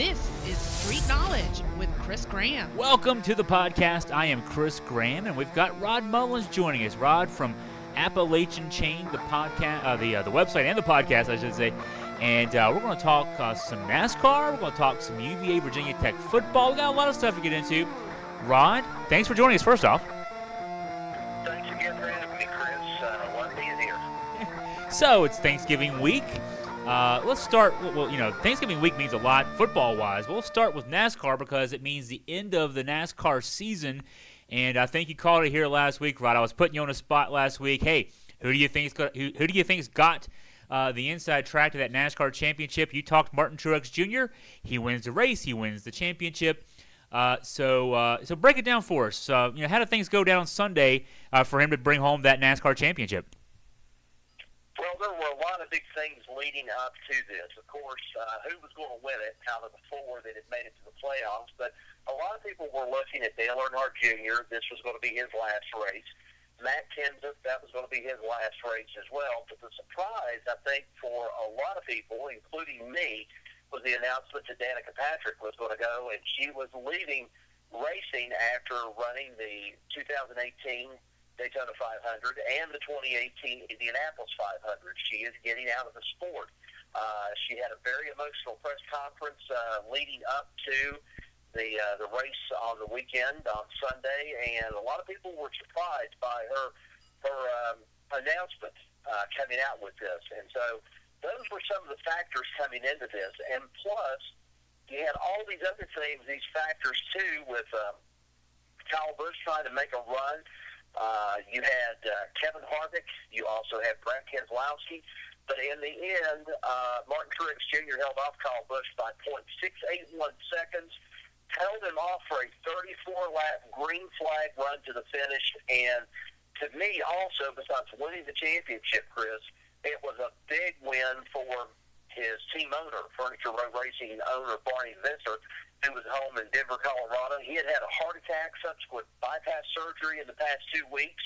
This is Street Knowledge with Chris Graham. Welcome to the podcast. I am Chris Graham, and we've got Rod Mullins joining us. Rod from Appalachian Chain, the podcast, the website and the podcast, I should say. And we're going to talk some NASCAR. We're going to talk some UVA Virginia Tech football. We got a lot of stuff to get into. Rod, thanks for joining us. First off, thanks again for having me, Chris. One being here. So it's Thanksgiving week. Let's start. Well, you know, Thanksgiving week means a lot football-wise. We'll start with NASCAR because it means the end of the NASCAR season. And I think you called it here last week, Rod. I was putting you on a spot last week. Hey, who do you think's got the inside track to that NASCAR championship? You talked Martin Truex Jr. He wins the race. He wins the championship. So break it down for us. How did things go down Sunday for him to bring home that NASCAR championship? Well, there were a lot of big things leading up to this. Of course, who was going to win it out of the four that had made it to the playoffs. But a lot of people were looking at Dale Earnhardt Jr. This was going to be his last race. Matt Kenseth, that was going to be his last race as well. But the surprise, I think, for a lot of people, including me, was the announcement that Danica Patrick was going to go, and she was leaving racing after running the 2018 Daytona 500 and the 2018 Indianapolis 500. She is getting out of the sport. She had a very emotional press conference leading up to the race on the weekend on Sunday, and a lot of people were surprised by her announcement coming out with this. And so those were some of the factors coming into this. And plus, you had all these other things, these factors too, with Kyle Busch trying to make a run. You had Kevin Harvick. You also had Brad Keselowski. But in the end, Martin Truex Jr. held off Kyle Busch by .681 seconds, held him off for a 34-lap green flag run to the finish. And to me also, besides winning the championship, Chris, it was a big win for his team owner, Furniture Road Racing owner Barney Visser, who was home in Denver, Colorado. He had had a heart attack, subsequent bypass surgery in the past 2 weeks.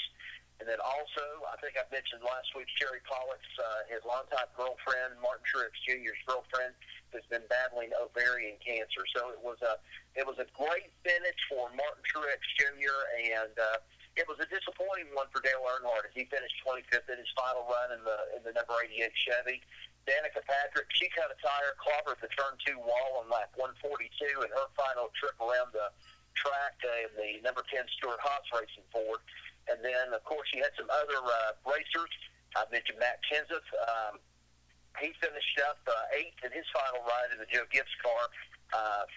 And then also, I think I mentioned last week, Sherry Pollock's, his longtime girlfriend, Martin Truex Jr.'s girlfriend, has been battling ovarian cancer. So it was a great finish for Martin Truex Jr., and it was a disappointing one for Dale Earnhardt as he finished 25th in his final run in the number 88 Chevy. Danica Patrick, she cut a tire, clobbered the turn 2 wall on lap 142 in her final trip around the track in the number 10 Stuart Haas Racing Ford. And then, of course, you had some other racers. I mentioned Matt Kenseth. He finished up 8th in his final ride in the Joe Gibbs car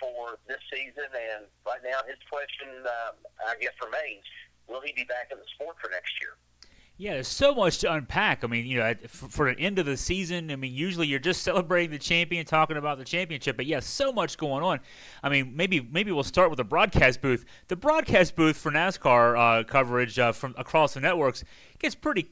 for this season. And right now his question, I guess, remains, will he be back in the sport for next year? Yeah, there's so much to unpack. I mean, for the end of the season, I mean, usually you're just celebrating the champion, talking about the championship, but yeah, so much going on. I mean, maybe we'll start with the broadcast booth. The broadcast booth for NASCAR coverage from across the networks gets pretty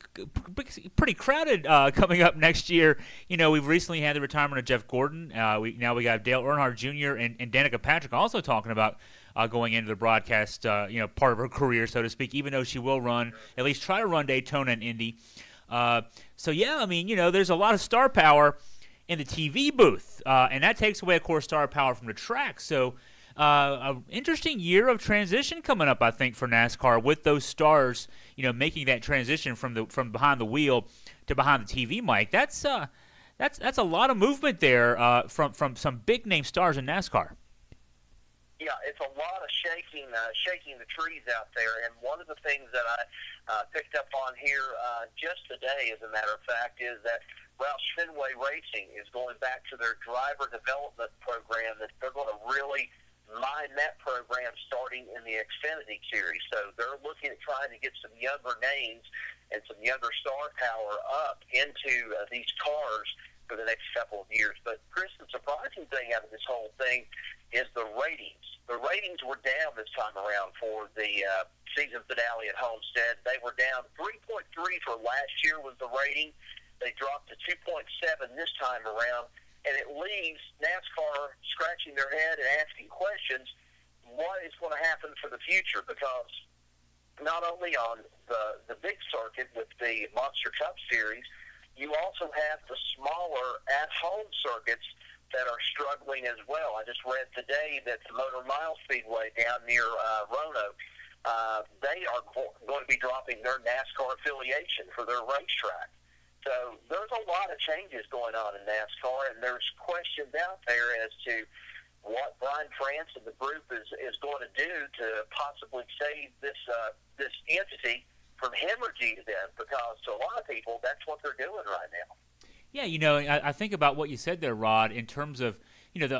crowded coming up next year. We've recently had the retirement of Jeff Gordon. We got Dale Earnhardt Jr. and Danica Patrick also talking about going into the broadcast, part of her career, so to speak, even though she will at least try to run Daytona and Indy. There's a lot of star power in the TV booth, and that takes away, of course, star power from the track. So an interesting year of transition coming up, I think, for NASCAR with those stars, making that transition from behind the wheel to behind the TV mic. That's a lot of movement there from some big-name stars in NASCAR. Yeah, it's a lot of shaking the trees out there. And one of the things that I picked up on here just today, as a matter of fact, is that Roush Fenway Racing is going back to their driver development program. That they're going to really mine that program starting in the Xfinity Series. So they're looking at trying to get some younger names and some younger star power up into these cars for the next couple of years. But, Chris, the surprising thing out of this whole thing is the ratings. The ratings were down this time around for the season finale at Homestead. They were down 3.3 for last year was the rating. They dropped to 2.7 this time around. And it leaves NASCAR scratching their head and asking questions, what is going to happen for the future? Because not only on the big circuit with the Monster Cup Series, you also have the smaller at-home circuits that are struggling as well. I just read today that the Motor Mile Speedway down near Roanoke, they are going to be dropping their NASCAR affiliation for their racetrack. So there's a lot of changes going on in NASCAR, and there's questions out there as to what Brian France and the group is going to do to possibly save this entity from hemorrhaging them, because to a lot of people, that's what they're doing right now. Yeah, I think about what you said there, Rod, in terms of,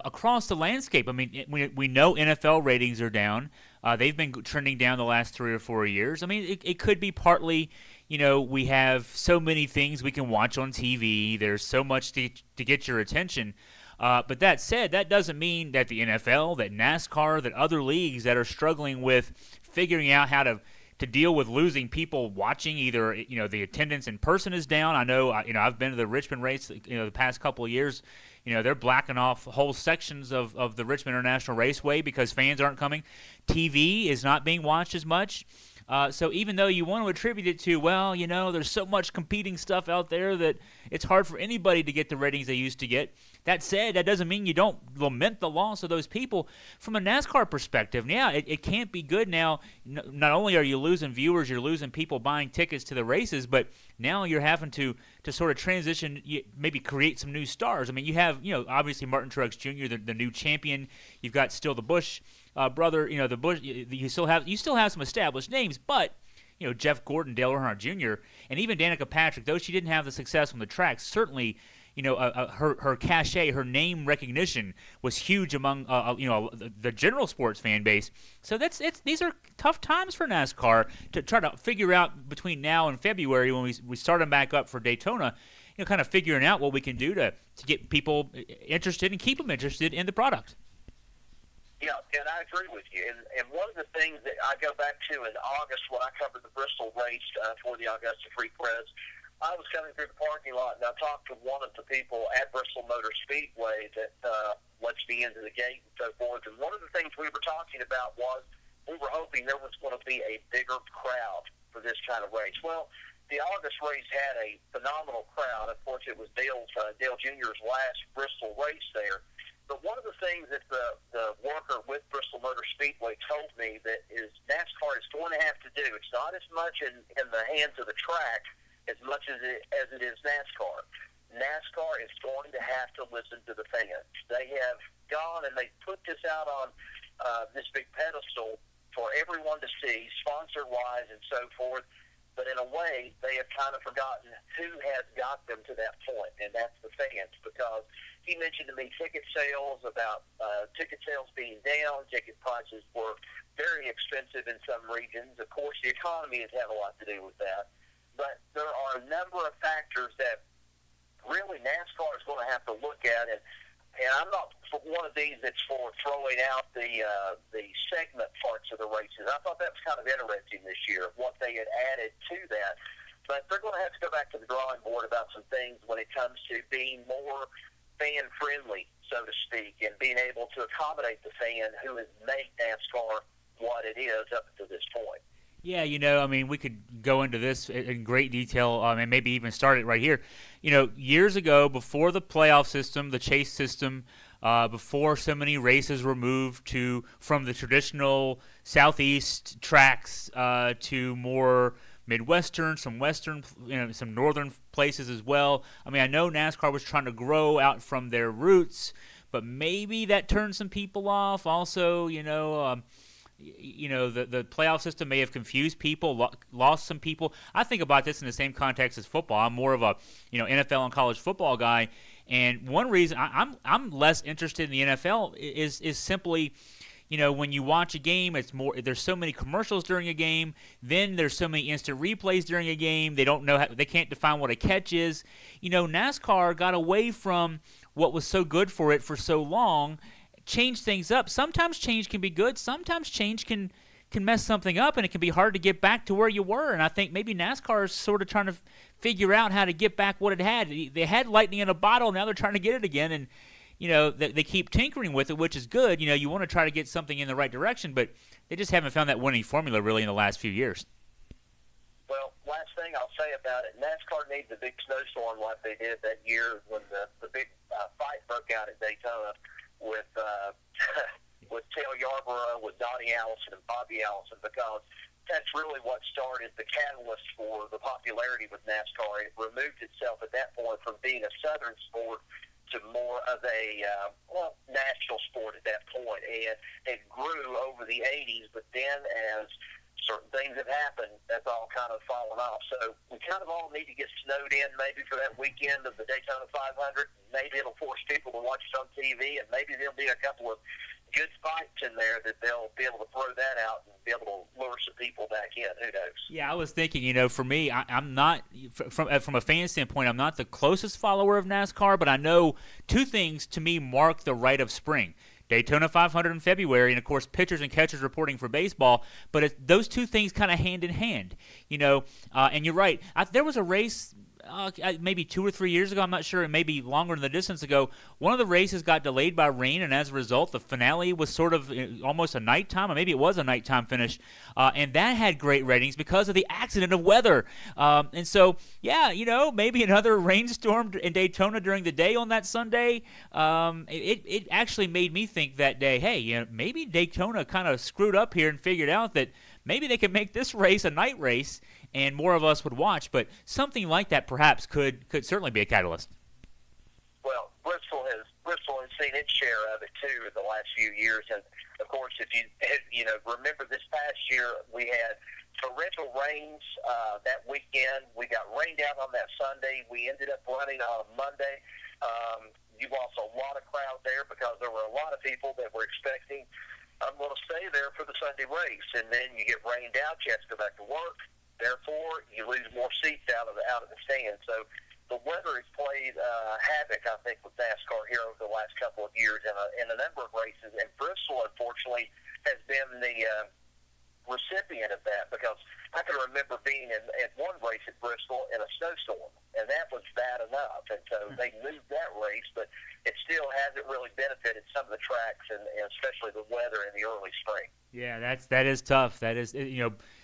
across the landscape. I mean, we know NFL ratings are down. They've been trending down the last 3 or 4 years. I mean, it could be partly, we have so many things we can watch on TV. There's so much to get your attention. But that said, that doesn't mean that the NFL, that NASCAR, that other leagues that are struggling with figuring out how to deal with losing people watching, either the attendance in person is down. I know I've been to the Richmond race the past couple of years. They're blacking off whole sections of the Richmond International Raceway because fans aren't coming. TV is not being watched as much. So even though you want to attribute it to, there's so much competing stuff out there that it's hard for anybody to get the ratings they used to get. That said, that doesn't mean you don't lament the loss of those people. From a NASCAR perspective, it can't be good now. Not only are you losing viewers, you're losing people buying tickets to the races, but now you're having to sort of transition, maybe create some new stars. I mean, you have, obviously Martin Truex Jr., the new champion. You've got still the Busch brother, the Busch. You still have some established names, but Jeff Gordon, Dale Earnhardt Jr., and even Danica Patrick, though she didn't have the success on the track, certainly her cachet, her name recognition was huge among the general sports fan base. So these are tough times for NASCAR to try to figure out between now and February when we start them back up for Daytona. Kind of figuring out what we can do to get people interested and keep them interested in the product. Yeah, and I agree with you. And one of the things that I go back to in August when I covered the Bristol race for the Augusta Free Press, I was coming through the parking lot, and I talked to one of the people at Bristol Motor Speedway that lets me into the gate and so forth. And one of the things we were talking about was we were hoping there was going to be a bigger crowd for this kind of race. Well, the August race had a phenomenal crowd. Of course, it was Dale Jr.'s last Bristol race there. But one of the things that the worker with Bristol Motor Speedway told me that is NASCAR is going to have to do, it's not as much in the hands of the track as much as it is NASCAR. NASCAR is going to have to listen to the fans. They have gone and they put this out on this big pedestal for everyone to see, sponsor-wise and so forth. But in a way, they have kind of forgotten who has got them to that point, and that's the fans. Because he mentioned to me ticket sales being down, ticket prices were very expensive in some regions. Of course, the economy has had a lot to do with that. But there are a number of factors that really NASCAR is going to have to look at. And I'm not one of these that's for throwing out the segment parts of the races. I thought that was kind of interesting this year, what they had added to that. But they're going to have to go back to the drawing board about some things when it comes to being more fan-friendly, so to speak, and being able to accommodate the fan who has made NASCAR what it is up to this point. Yeah, we could go into this in great detail and maybe even start it right here. Years ago, before the playoff system, the chase system, before so many races were moved from the traditional southeast tracks to more Midwestern, some Western, some Northern places as well. I mean, I know NASCAR was trying to grow out from their roots, but maybe that turned some people off. Also, the playoff system may have confused people, lost some people. I think about this in the same context as football. I'm more of a NFL and college football guy, and one reason I'm less interested in the NFL is simply, when you watch a game, it's more. There's so many commercials during a game. Then there's so many instant replays during a game. They don't know they can't define what a catch is. NASCAR got away from what was so good for it for so long. Change things up. Sometimes change can be good. Sometimes change can mess something up, and it can be hard to get back to where you were. And I think maybe NASCAR is sort of trying to figure out how to get back what it had. They had lightning in a bottle. Now they're trying to get it again, and they keep tinkering with it, which is good. You want to try to get something in the right direction, but they just haven't found that winning formula really in the last few years. Well, last thing I'll say about it, NASCAR needs a big snowstorm like they did that year when the big fight broke out at Daytona with with Tail Yarborough, with Donnie Allison and Bobby Allison, because that's really what started the catalyst for the popularity with NASCAR. It removed itself at that point from being a Southern sport to more of a national sport at that point, and it grew over the 80s. But then, as certain things have happened, that's all kind of fallen off. So we kind of all need to get snowed in maybe for that weekend of the Daytona 500. Maybe it'll force people to watch it on TV, and maybe there'll be a couple of good fights in there that they'll be able to throw that out and be able to lure some people back in. Who knows? Yeah, I was thinking, for me, I'm not from a fan standpoint, I'm not the closest follower of NASCAR, but I know two things to me mark the rite of spring: Daytona 500 in February, and of course pitchers and catchers reporting for baseball. But those two things kind of hand in hand, And you're right. There was a race. Maybe 2 or 3 years ago, I'm not sure, and maybe longer in the distance ago, one of the races got delayed by rain, and as a result, the finale was sort of almost a nighttime, or maybe it was a nighttime finish, and that had great ratings because of the accident of weather. And so, yeah, maybe another rainstorm in Daytona during the day on that Sunday. It actually made me think that day, hey, maybe Daytona kind of screwed up here and figured out that maybe they could make this race a night race, and more of us would watch. But something like that perhaps could certainly be a catalyst. Well, Bristol has seen its share of it too in the last few years, and of course, if you remember this past year, we had torrential rains that weekend. We got rained out on that Sunday. We ended up running on a Monday. You lost a lot of crowd there because there were a lot of people that were expecting, I'm going to stay there for the Sunday race, and then you get rained out. You have to go back to work. Therefore, you lose more seats out of the stand. So the weather has played havoc, I think, with NASCAR here over the last couple of years in a number of races. And Bristol, unfortunately, has been the recipient of that, because I can remember being at one race at Bristol in a snowstorm, and that was bad enough. And so they moved that race, but it still hasn't really benefited some of the tracks, and especially the weather in the early spring. Yeah, that is tough. That is,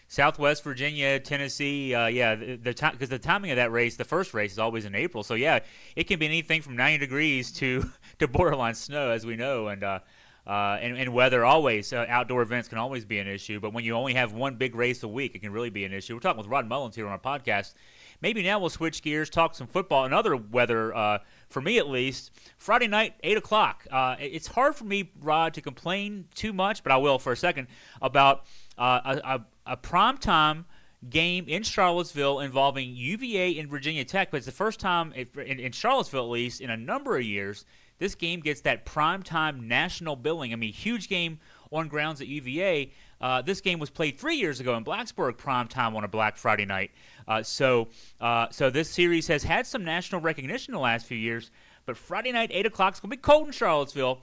Southwest Virginia, Tennessee, because the timing of that race, the first race, is always in April. So yeah, it can be anything from 90 degrees to borderline snow, as we know, and weather always. Outdoor events can always be an issue, but when you only have one big race a week, it can really be an issue. We're talking with Rod Mullins here on our podcast. Maybe now we'll switch gears, talk some football and other weather. For me, at least, Friday night, 8 o'clock. It's hard for me, Rod, to complain too much, but I will for a second about a primetime game in Charlottesville involving UVA and Virginia Tech. But it's the first time, in Charlottesville at least, in a number of years, this game gets that primetime national billing. I mean, huge game on grounds at UVA. This game was played 3 years ago in Blacksburg, primetime on a Black Friday night. So this series has had some national recognition in the last few years. But Friday night, 8 o'clock, it's going to be cold in Charlottesville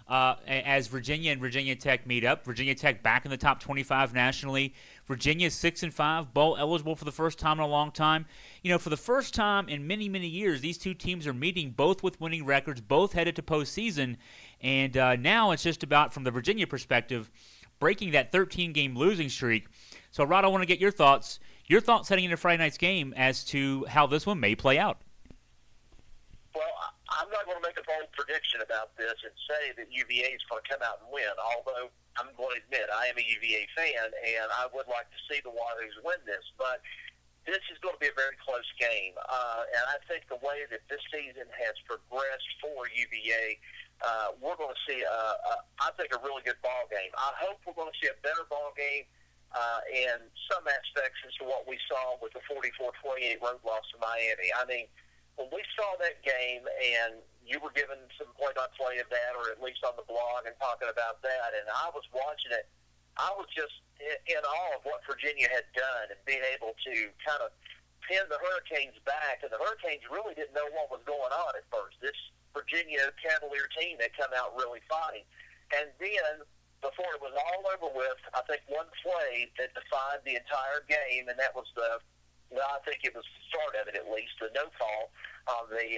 as Virginia and Virginia Tech meet up. Virginia Tech back in the top 25 nationally. Virginia 6-5, bowl eligible for the first time in a long time. For the first time in many, many years, these two teams are meeting, both with winning records, both headed to postseason. And now it's just about, from the Virginia perspective, breaking that 13-game losing streak. So, Rod, I want to get your thoughts heading into Friday night's game as to how this one may play out. Well, I'm not going to make a bold prediction about this and say that UVA is going to come out and win, although I'm going to admit I am a UVA fan, and I would like to see the Wahoos win this. But this is going to be a very close game, and I think the way that this season has progressed for UVA, we're going to see, I think, a really good ball game. I hope we're going to see a better ball game in some aspects as to what we saw with the 44-28 road loss to Miami. I mean, when we saw that game, and you were given some play-by-play of that, or at least on the blog and talking about that, and I was watching it, I was just in awe of what Virginia had done and being able to kind of pin the Hurricanes back. And the Hurricanes really didn't know what was going on at first. This Virginia Cavalier team had come out really fighting. And then, before it was all over with, I think one play that defined the entire game, and that was I think it was the start of it at least, the no call on the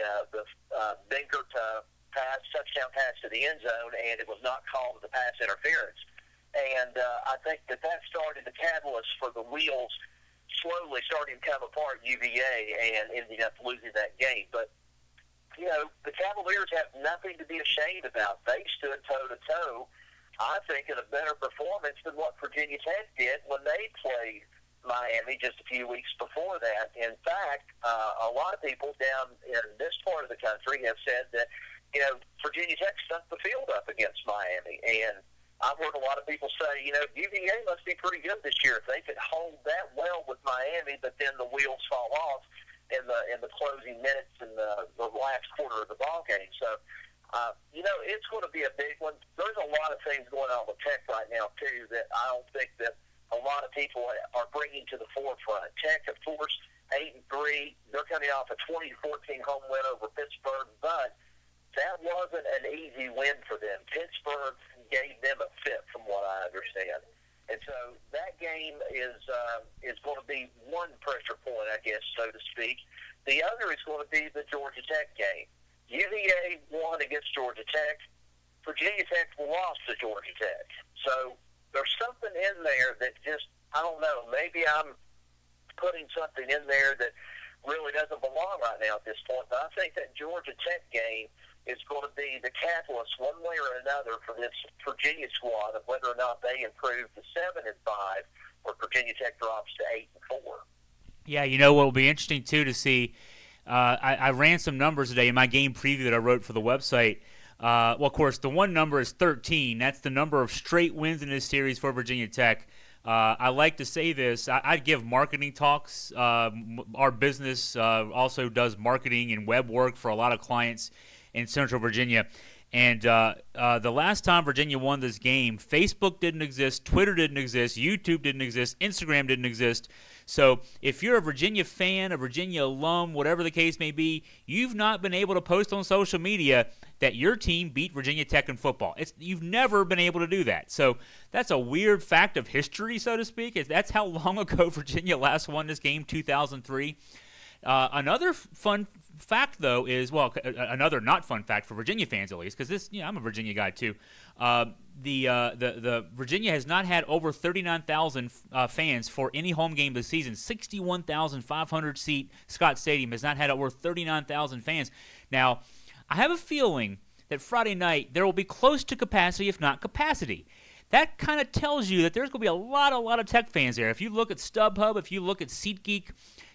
Binkert touchdown pass to the end zone, and it was not called the pass interference. And I think that started the catalyst for the wheels slowly starting to come apart UVA and ending up losing that game. But, you know, the Cavaliers have nothing to be ashamed about. They stood toe-to-toe, I think, in a better performance than what Virginia Tech did when they played Miami just a few weeks before that. In fact, a lot of people down in this part of the country have said that, you know, Virginia Tech stunk the field up against Miami. And I've heard a lot of people say, you know, UVA must be pretty good this year if they could hold that well with Miami, but then the wheels fall off in the closing minutes in the last quarter of the ball game. So, you know, it's going to be a big one. There's a lot of things going on with Tech right now, too, that I don't think that a lot of people are bringing to the forefront. Tech, of course, 8-3. They're coming off a 20-14 home win over Pittsburgh, but that wasn't an easy win for them. Pittsburgh gave them a fit, from what I understand. And so that game is going to be one pressure point, I guess, so to speak. The other is going to be the Georgia Tech game. UVA won against Georgia Tech. Virginia Tech lost to Georgia Tech. So there's something in there that just, I don't know, maybe I'm putting something in there that really doesn't belong right now at this point. But I think that Georgia Tech game is going to be the catalyst one way or another for this Virginia squad of whether or not they improve to 7-5 or Virginia Tech drops to 8-4. Yeah, you know what will be interesting, too, to see. I ran some numbers today in my game preview that I wrote for the website. Well, of course, the one number is 13. That's the number of straight wins in this series for Virginia Tech. I like to say this. I give marketing talks. Our business also does marketing and web work for a lot of clients in Central Virginia. And the last time Virginia won this game, Facebook didn't exist, Twitter didn't exist, YouTube didn't exist, Instagram didn't exist. So if you're a Virginia fan, a Virginia alum, whatever the case may be, you've not been able to post on social media that your team beat Virginia Tech in football. You've never been able to do that. So that's a weird fact of history, so to speak. That's how long ago Virginia last won this game, 2003. Another fun fact, though, is, well, another not fun fact for Virginia fans at least, because this, you know, I'm a Virginia guy too. The Virginia has not had over 39,000 fans for any home game this season. 61,500 seat Scott Stadium has not had over 39,000 fans. Now, I have a feeling that Friday night there will be close to capacity, if not capacity. That kind of tells you that there's going to be a lot of Tech fans there. If you look at StubHub, if you look at SeatGeek,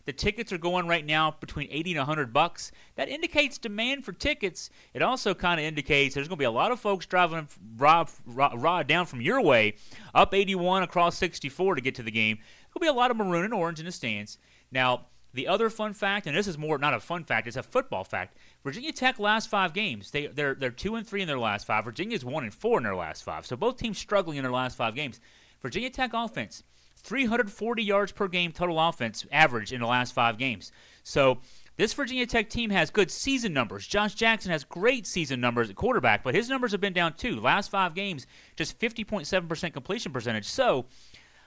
the tickets are going right now between $80 and $100. That indicates demand for tickets. It also kind of indicates there's going to be a lot of folks driving down from your way, up 81 across 64 to get to the game. There'll be a lot of maroon and orange in the stands. Now, the other fun fact, and this is more not a fun fact, it's a football fact. Virginia Tech last 5 games, they're 2-3 in their last 5. Virginia's 1-4 in their last 5. So both teams struggling in their last 5 games. Virginia Tech offense, 340 yards per game total offense average in the last 5 games. So this Virginia Tech team has good season numbers. Josh Jackson has great season numbers at quarterback, but his numbers have been down too. Last 5 games, just 50.7% completion percentage. So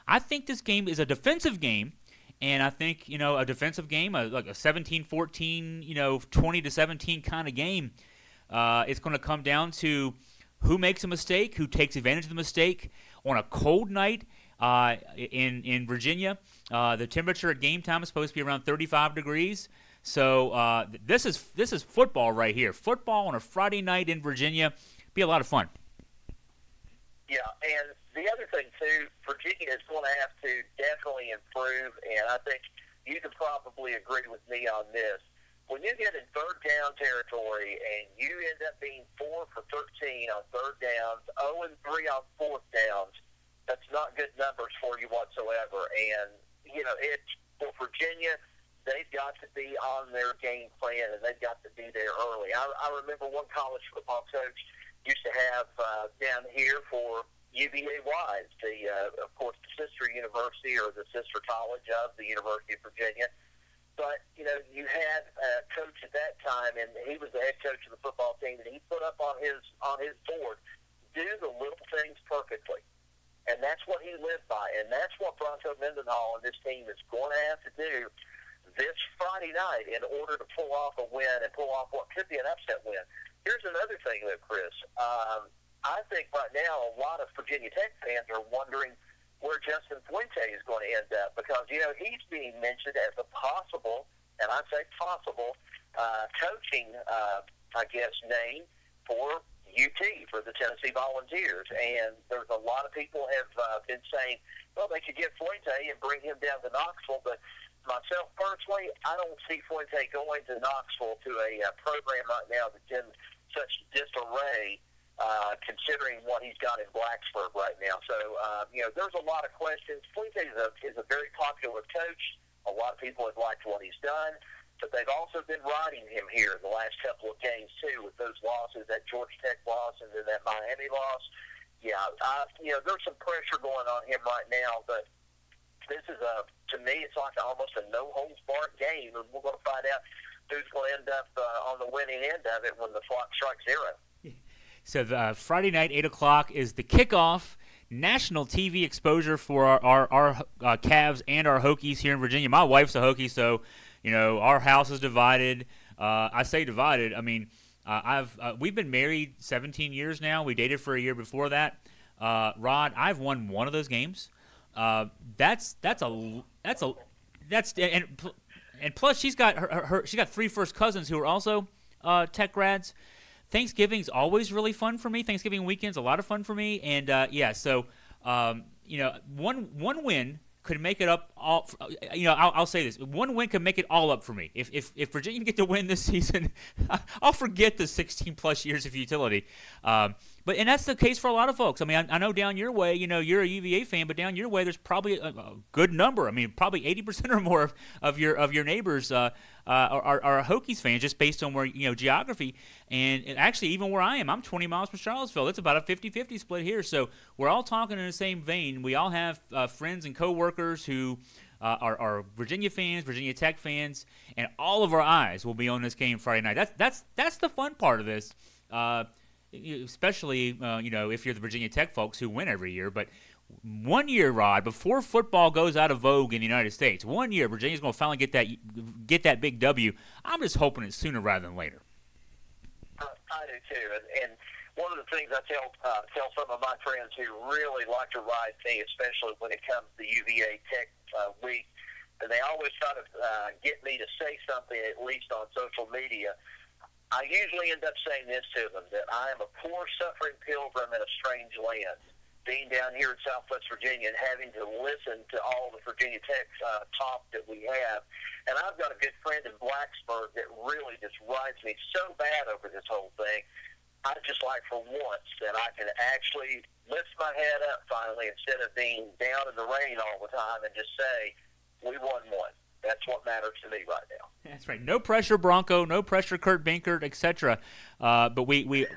I think this game is a defensive game. And I think, you know, a defensive game, like a 17-14, you know, 20-17 kind of game, it's going to come down to who makes a mistake, who takes advantage of the mistake. On a cold night in Virginia, the temperature at game time is supposed to be around 35 degrees. So this is football right here. Football on a Friday night in Virginia, be a lot of fun. Yeah, and the other thing, too, Virginia is going to have to definitely improve, and I think you could probably agree with me on this. When you get in third down territory and you end up being 4 for 13 on third downs, 0-3 on fourth downs, that's not good numbers for you whatsoever. And, you know, for Virginia, they've got to be on their game plan, and they've got to be there early. I remember one college football coach used to have down here for UVA Wise, of course, the sister university or the sister college of the University of Virginia. But, you know, you had a coach at that time, and he was the head coach of the football team, and he put up on his board, do the little things perfectly. And that's what he lived by, and that's what Bronco Mendenhall and this team is going to have to do this Friday night in order to pull off a win and pull off what could be an upset win. Here's another thing, though, Chris. I think right now a lot of Virginia Tech fans are wondering, where Justin Fuente is going to end up, because, he's being mentioned as a possible, and I say possible, coaching, name for UT, for the Tennessee Volunteers. And there's a lot of people have been saying, well, they could get Fuente and bring him down to Knoxville, but myself personally, I don't see Fuente going to Knoxville to a program right now that's in such disarray, considering what he's got in Blacksburg right now. So, there's a lot of questions. Fuente is a very popular coach. A lot of people have liked what he's done, but they've also been riding him here in the last couple of games, too, with those losses, that Georgia Tech loss and then that Miami loss. Yeah, there's some pressure going on him right now, but this is, to me, it's like almost a no-holds-barred game, and we're going to find out who's going to end up on the winning end of it when the clock strikes zero. So the Friday night, 8 o'clock, is the kickoff. National TV exposure for our Cavs and our Hokies here in Virginia. My wife's a Hokie, so our house is divided. I say divided. I mean, we've been married 17 years now. We dated for a year before that. Rod, I've won one of those games. And plus she's got she got 3 first cousins who are also Tech grads. Thanksgiving's always really fun for me. Thanksgiving weekend's a lot of fun for me, and one win could make it up all. I'll say this: one win could make it all up for me. If Virginia get to win this season, I'll forget the 16+ years of futility. And that's the case for a lot of folks. I mean, I know down your way, you're a UVA fan, but down your way, there's probably a good number. I mean, probably 80% or more of your neighbors are Hokies fans, just based on where geography. And actually, even where I am, I'm 20 miles from Charlottesville. It's about a 50-50 split here. So we're all talking in the same vein. We all have friends and coworkers who are Virginia fans, Virginia Tech fans, and all of our eyes will be on this game Friday night. That's the fun part of this. Especially, if you're the Virginia Tech folks who win every year. But 1 year, Rod, before football goes out of vogue in the United States, 1 year, Virginia's going to finally get that big W. I'm just hoping it's sooner rather than later. I do too, and one of the things I tell some of my friends who really like to ride me, especially when it comes to UVA Tech week, and they always try to get me to say something, at least on social media. I usually end up saying this to them, that I am a poor, suffering pilgrim in a strange land, being down here in Southwest Virginia and having to listen to all the Virginia Tech talk that we have. And I've got a good friend in Blacksburg that really just rides me so bad over this whole thing. I'd just like for once that I can actually lift my head up finally, instead of being down in the rain all the time, and just say, we won one. That's what matters to me right now. That's right. No pressure, Bronco. No pressure, Kurt Binkert, etc. But we're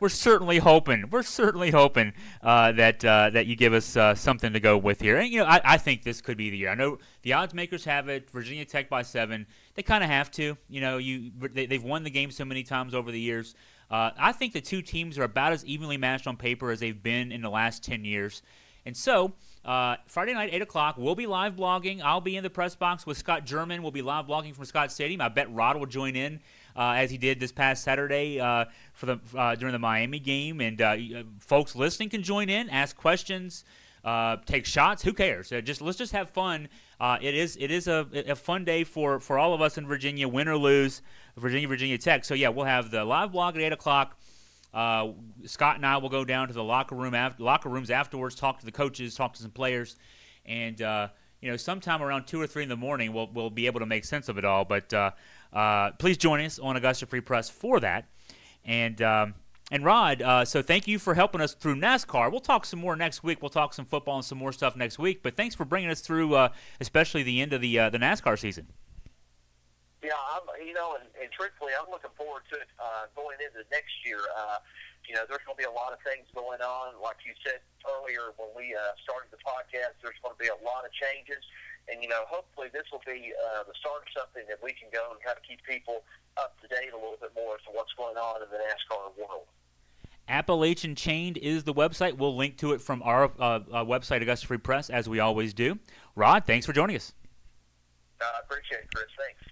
certainly hoping. We're certainly hoping that you give us something to go with here. And I think this could be the year. I know the odds makers have it. Virginia Tech by 7. They kind of have to. They've won the game so many times over the years. I think the two teams are about as evenly matched on paper as they've been in the last 10 years. And so, Friday night, 8 o'clock, we'll be live blogging. I'll be in the press box with Scott German. We'll be live blogging from Scott Stadium. I bet Rod will join in, as he did this past Saturday during the Miami game. And folks listening can join in, ask questions, take shots. Who cares? Let's just have fun. It is a fun day for all of us in Virginia, win or lose, Virginia Tech. So, yeah, we'll have the live blog at 8 o'clock. Scott and I will go down to the locker rooms afterwards, talk to the coaches, talk to some players, and sometime around 2 or 3 in the morning, we'll be able to make sense of it all. But please join us on Augusta Free Press for that. And Rod, so thank you for helping us through NASCAR. We'll talk some more next week. We'll talk some football and some more stuff next week. But thanks for bringing us through, especially the end of the NASCAR season. Yeah, and truthfully, I'm looking forward to it going into next year. There's going to be a lot of things going on. Like you said earlier when we started the podcast, there's going to be a lot of changes. And, hopefully this will be the start of something that we can go and kind of keep people up to date a little bit more as to what's going on in the NASCAR world. Appalachian Chained is the website. We'll link to it from our website, Augusta Free Press, as we always do. Rod, thanks for joining us. I appreciate it, Chris. Thanks.